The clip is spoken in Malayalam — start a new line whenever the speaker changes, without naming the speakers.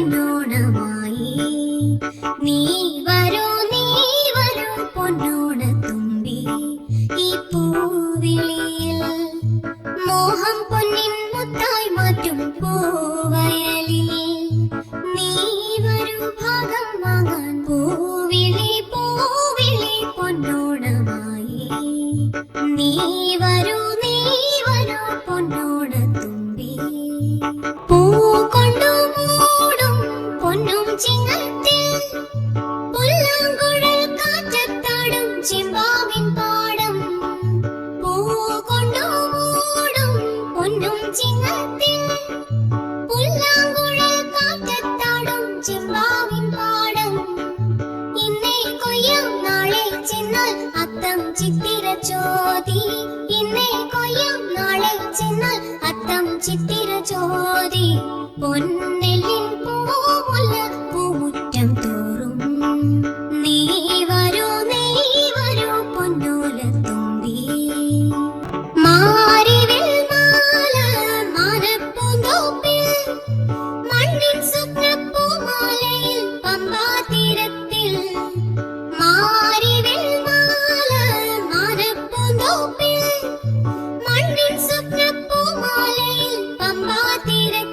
പൊന്നോണമായി. നീ വരൂ പൊന്നോണത്തുമ്പി, ഈ പൂവിളിയിൽ മോഹം പൊന്നിൻ മുത്തായി മാറ്റും പൂവയലിൽ. നീ വരൂ ഭാഗം വാങ്ങാൻ, പൂവിളി പൊന്നോണമായി. നീ വരൂ പൊന്നോണത്തുമ്പി. പൂ കൊണ്ടു മൂടും പൊന്നും ചിങ്ങത്തിൽ, പുല്ലാങ്കുഴൽ കാറ്റത്താടും ചെമ്പാവിൻ പാടം. പൂ കൊണ്ടു മൂടും പൊന്നും ചിങ്ങത്തിൽ, പുല്ലാങ്കുഴൽ കാറ്റത്താടും ചെമ്പാവിൻ പാടം. ഇന്നേ കൊയ്യാം നാളെ ചെന്നാൽ അത്തം ചിത്തിര ചോതി. ഇന്നേ കൊയ്യാം നാളെ ചെന്നാൽ അത്തം ചിത്തിര ചോതി. പൊന്നെല്ലിൻ പൂമുല്ല പൂമുറ്റം തോറും. നീ വരൂ പൊന്നോലത്തുമ്പി. മാരിവിൽ മാല മാനപ്പൂന്തോപ്പിൽ, മണ്ണിൻ സ്വപ്നപ്പൂമാലയിൽ പമ്പാതീരത്തിൽ. മാരിവിൽ മാല മാനപ്പൂന്തോപ്പിൽ, മണ്ണിൻ സ്വപ്നപ്പൂമാലയിൽ പമ്പാതീരത്തിൽ.